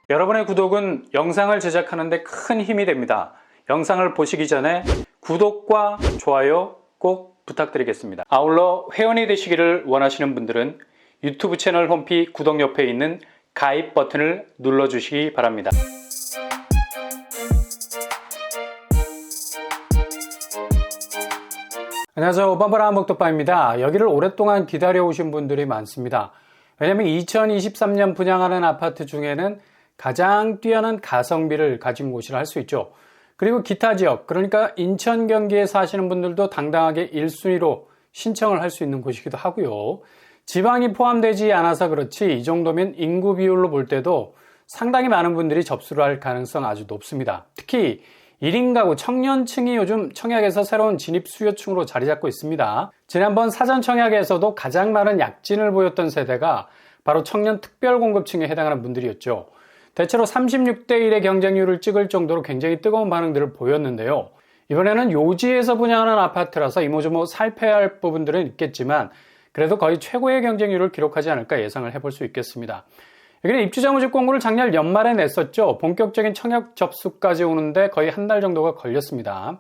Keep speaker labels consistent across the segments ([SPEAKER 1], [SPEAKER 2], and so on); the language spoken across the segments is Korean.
[SPEAKER 1] 여러분의 구독은 영상을 제작하는 데 큰 힘이 됩니다. 영상을 보시기 전에 구독과 좋아요 꼭 부탁드리겠습니다. 아울러 회원이 되시기를 원하시는 분들은 유튜브 채널 홈피 구독 옆에 있는 가입 버튼을 눌러주시기 바랍니다. 안녕하세요. 뻔뻔한 먹덕방입니다. 여기를 오랫동안 기다려오신 분들이 많습니다. 왜냐하면 2023년 분양하는 아파트 중에는 가장 뛰어난 가성비를 가진 곳이라 할 수 있죠. 그리고 기타 지역, 그러니까 인천, 경기에 사시는 분들도 당당하게 1순위로 신청을 할 수 있는 곳이기도 하고요. 지방이 포함되지 않아서 그렇지 이 정도면 인구 비율로 볼 때도 상당히 많은 분들이 접수를 할 가능성 아주 높습니다. 특히 1인 가구 청년층이 요즘 청약에서 새로운 진입 수요층으로 자리 잡고 있습니다. 지난번 사전 청약에서도 가장 많은 약진을 보였던 세대가 바로 청년 특별공급층에 해당하는 분들이었죠. 대체로 36대 1의 경쟁률을 찍을 정도로 굉장히 뜨거운 반응들을 보였는데요. 이번에는 요지에서 분양하는 아파트라서 이모저모 살펴야 할 부분들은 있겠지만 그래도 거의 최고의 경쟁률을 기록하지 않을까 예상을 해볼 수 있겠습니다. 여기는 입주자 모집 공고를 작년 연말에 냈었죠. 본격적인 청약 접수까지 오는데 거의 한 달 정도가 걸렸습니다.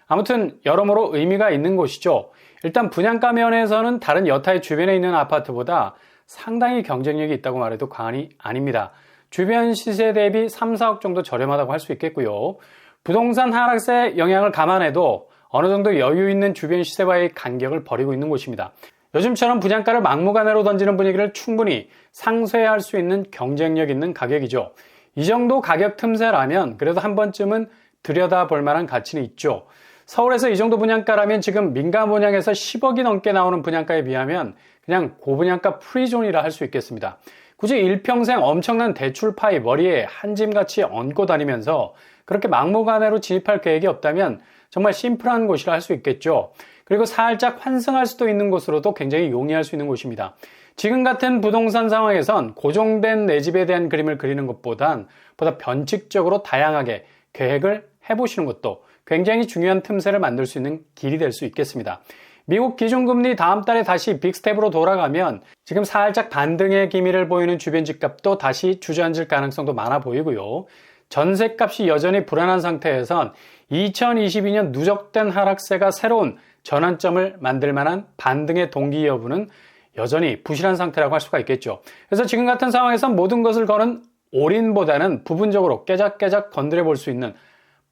[SPEAKER 1] 아무튼 여러모로 의미가 있는 곳이죠. 일단 분양가 면에서는 다른 여타의 주변에 있는 아파트보다 상당히 경쟁력이 있다고 말해도 과언이 아닙니다. 주변 시세 대비 3, 4억 정도 저렴하다고 할 수 있겠고요. 부동산 하락세 영향을 감안해도 어느 정도 여유 있는 주변 시세와의 간격을 벌이고 있는 곳입니다. 요즘처럼 분양가를 막무가내로 던지는 분위기를 충분히 상쇄할 수 있는 경쟁력 있는 가격이죠. 이 정도 가격 틈새라면 그래도 한 번쯤은 들여다볼 만한 가치는 있죠. 서울에서 이 정도 분양가라면 지금 민간 분양에서 10억이 넘게 나오는 분양가에 비하면 그냥 고분양가 프리존이라 할 수 있겠습니다. 굳이 일평생 엄청난 대출 파이 머리에 한 짐같이 얹고 다니면서 그렇게 막무가내로 진입할 계획이 없다면 정말 심플한 곳이라 할 수 있겠죠. 그리고 살짝 환승할 수도 있는 곳으로도 굉장히 용이할 수 있는 곳입니다. 지금 같은 부동산 상황에선 고정된 내 집에 대한 그림을 그리는 것보단 보다 변칙적으로 다양하게 계획을 해보시는 것도 굉장히 중요한 틈새를 만들 수 있는 길이 될 수 있겠습니다. 미국 기준금리 다음 달에 다시 빅스텝으로 돌아가면 지금 살짝 반등의 기미를 보이는 주변 집값도 다시 주저앉을 가능성도 많아 보이고요. 전셋값이 여전히 불안한 상태에선 2022년 누적된 하락세가 새로운 전환점을 만들 만한 반등의 동기 여부는 여전히 부실한 상태라고 할 수가 있겠죠. 그래서 지금 같은 상황에선 모든 것을 거는 올인보다는 부분적으로 깨작깨작 건드려 볼 수 있는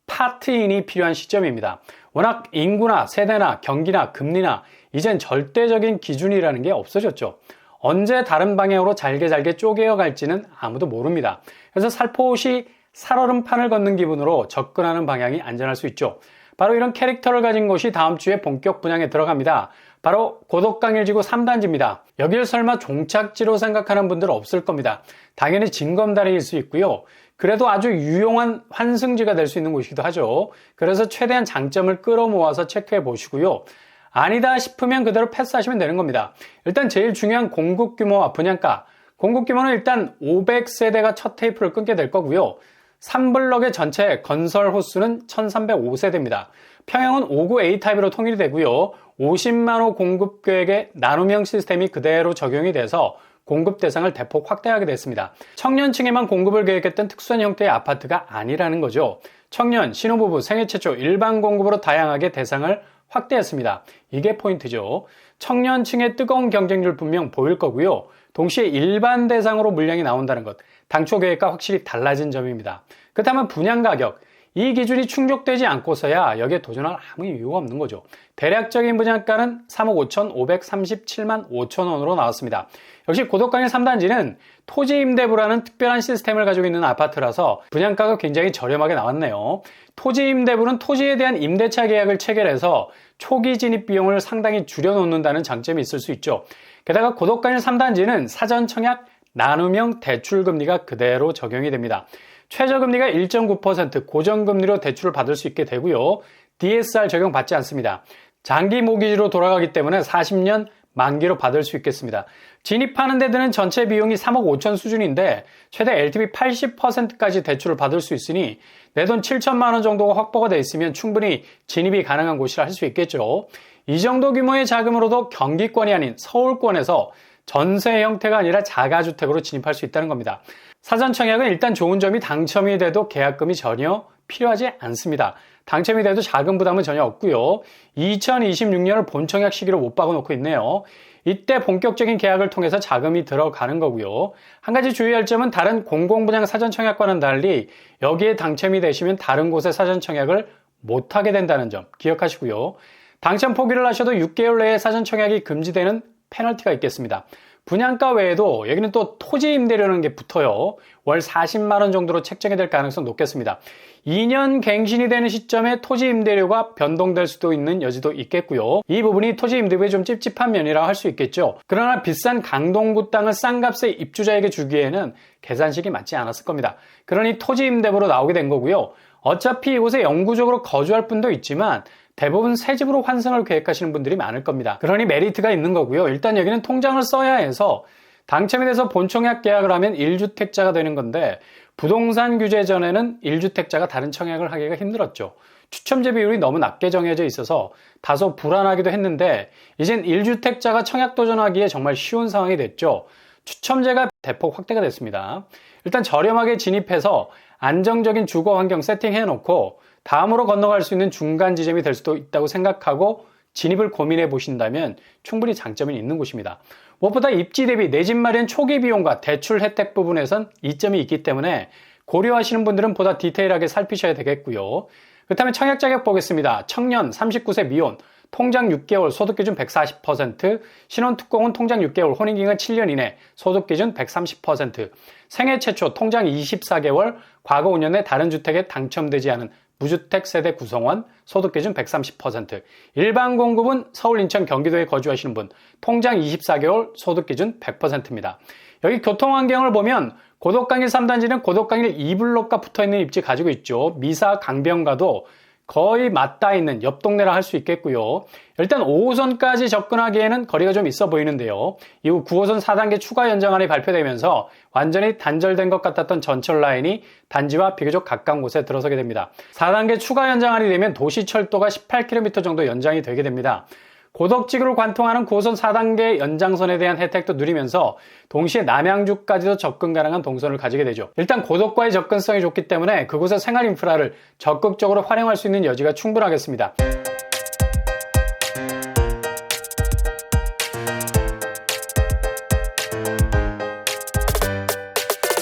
[SPEAKER 1] 파트인이 필요한 시점입니다. 워낙 인구나 세대나 경기나 금리나 이젠 절대적인 기준이라는 게 없어졌죠. 언제 다른 방향으로 잘게 쪼개어 갈지는 아무도 모릅니다. 그래서 살포시 살얼음판을 걷는 기분으로 접근하는 방향이 안전할 수 있죠. 바로 이런 캐릭터를 가진 곳이 다음 주에 본격 분양에 들어갑니다. 바로 고덕강일지구 3단지입니다. 여길 설마 종착지로 생각하는 분들 없을 겁니다. 당연히 징검다리일 수 있고요. 그래도 아주 유용한 환승지가 될 수 있는 곳이기도 하죠. 그래서 최대한 장점을 끌어모아서 체크해 보시고요. 아니다 싶으면 그대로 패스하시면 되는 겁니다. 일단 제일 중요한 공급 규모와 분양가. 공급 규모는 일단 500세대가 첫 테이프를 끊게 될 거고요. 3블럭의 전체 건설 호수는 1305세대입니다. 평형은 5구 A타입으로 통일이 되고요. 50만 호 공급 계획의 나눔형 시스템이 그대로 적용이 돼서 공급 대상을 대폭 확대하게 됐습니다. 청년층에만 공급을 계획했던 특수한 형태의 아파트가 아니라는 거죠. 청년, 신혼부부, 생애 최초 일반 공급으로 다양하게 대상을 확대했습니다. 이게 포인트죠. 청년층의 뜨거운 경쟁률 분명 보일 거고요. 동시에 일반 대상으로 물량이 나온다는 것, 당초 계획과 확실히 달라진 점입니다. 그렇다면 분양 가격, 이 기준이 충족되지 않고서야 여기에 도전할 아무 이유가 없는 거죠. 대략적인 분양가는 3억 5,537만 5천 원으로 나왔습니다. 역시 고덕강일 3단지는 토지임대부라는 특별한 시스템을 가지고 있는 아파트라서 분양가가 굉장히 저렴하게 나왔네요. 토지임대부는 토지에 대한 임대차 계약을 체결해서 초기 진입 비용을 상당히 줄여놓는다는 장점이 있을 수 있죠. 게다가 고덕강일 3단지는 사전 청약 나눔형 대출금리가 그대로 적용이 됩니다. 최저금리가 1.9% 고정금리로 대출을 받을 수 있게 되고요. DSR 적용받지 않습니다. 장기 모기지로 돌아가기 때문에 40년 만기로 받을 수 있겠습니다. 진입하는 데 드는 전체 비용이 3억 5천 수준인데 최대 LTV 80%까지 대출을 받을 수 있으니 내 돈 7천만 원 정도가 확보가 돼 있으면 충분히 진입이 가능한 곳이라 할 수 있겠죠. 이 정도 규모의 자금으로도 경기권이 아닌 서울권에서 전세 형태가 아니라 자가주택으로 진입할 수 있다는 겁니다. 사전 청약은 일단 좋은 점이 당첨이 돼도 계약금이 전혀 필요하지 않습니다. 당첨이 돼도 자금 부담은 전혀 없고요. 2026년을 본청약 시기로 못 박아놓고 있네요. 이때 본격적인 계약을 통해서 자금이 들어가는 거고요. 한 가지 주의할 점은 다른 공공분양 사전청약과는 달리 여기에 당첨이 되시면 다른 곳의 사전청약을 못하게 된다는 점 기억하시고요. 당첨 포기를 하셔도 6개월 내에 사전청약이 금지되는 페널티가 있겠습니다. 분양가 외에도 여기는 또 토지 임대료라는 게 붙어요. 월 40만 원 정도로 책정이 될 가능성 높겠습니다. 2년 갱신이 되는 시점에 토지 임대료가 변동될 수도 있는 여지도 있겠고요. 이 부분이 토지 임대료에 좀 찝찝한 면이라 할 수 있겠죠. 그러나 비싼 강동구 땅을 싼 값에 입주자에게 주기에는 계산식이 맞지 않았을 겁니다. 그러니 토지 임대료로 나오게 된 거고요. 어차피 이곳에 영구적으로 거주할 분도 있지만 대부분 새 집으로 환승을 계획하시는 분들이 많을 겁니다. 그러니 메리트가 있는 거고요. 일단 여기는 통장을 써야 해서 당첨이 돼서 본청약 계약을 하면 1주택자가 되는 건데 부동산 규제 전에는 1주택자가 다른 청약을 하기가 힘들었죠. 추첨제 비율이 너무 낮게 정해져 있어서 다소 불안하기도 했는데 이젠 1주택자가 청약 도전하기에 정말 쉬운 상황이 됐죠. 추첨제가 대폭 확대가 됐습니다. 일단 저렴하게 진입해서 안정적인 주거 환경 세팅해 놓고 다음으로 건너갈 수 있는 중간 지점이 될 수도 있다고 생각하고 진입을 고민해 보신다면 충분히 장점이 있는 곳입니다. 무엇보다 입지 대비 내 집 마련 초기 비용과 대출 혜택 부분에선 이점이 있기 때문에 고려하시는 분들은 보다 디테일하게 살피셔야 되겠고요. 그렇다면 청약 자격 보겠습니다. 청년, 39세 미혼, 통장 6개월, 소득기준 140%, 신혼특공은 통장 6개월, 혼인기간 7년 이내, 소득기준 130%, 생애 최초 통장 24개월, 과거 5년 내 다른 주택에 당첨되지 않은 무주택 세대 구성원, 소득기준 130%, 일반 공급은 서울, 인천, 경기도에 거주하시는 분, 통장 24개월, 소득기준 100%입니다. 여기 교통환경을 보면 고덕강일 3단지는 고덕강일 2블록과 붙어있는 입지 가지고 있죠. 미사 강변가도 거의 맞닿아 있는 옆 동네라 할 수 있겠고요. 일단 5호선까지 접근하기에는 거리가 좀 있어 보이는데요. 이후 9호선 4단계 추가 연장안이 발표되면서 완전히 단절된 것 같았던 전철 라인이 단지와 비교적 가까운 곳에 들어서게 됩니다. 4단계 추가 연장안이 되면 도시철도가 18km 정도 연장이 되게 됩니다. 고덕지구를 관통하는 9호선 4단계 연장선에 대한 혜택도 누리면서 동시에 남양주까지도 접근 가능한 동선을 가지게 되죠. 일단 고덕과의 접근성이 좋기 때문에 그곳의 생활 인프라를 적극적으로 활용할 수 있는 여지가 충분하겠습니다.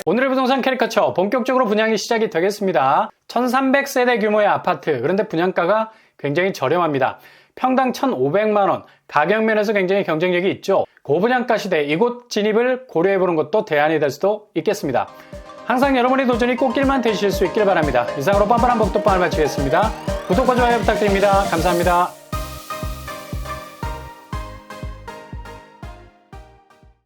[SPEAKER 1] 오늘의 부동산 캐리커처 본격적으로 분양이 시작이 되겠습니다. 1300세대 규모의 아파트, 그런데 분양가가 굉장히 저렴합니다. 평당 1,500만원, 가격면에서 굉장히 경쟁력이 있죠. 고분양가 시대 이곳 진입을 고려해보는 것도 대안이 될 수도 있겠습니다. 항상 여러분의 도전이 꽃길만 되실 수 있길 바랍니다. 이상으로 뻔뻔한 복도방을 마치겠습니다. 구독과 좋아요 부탁드립니다. 감사합니다.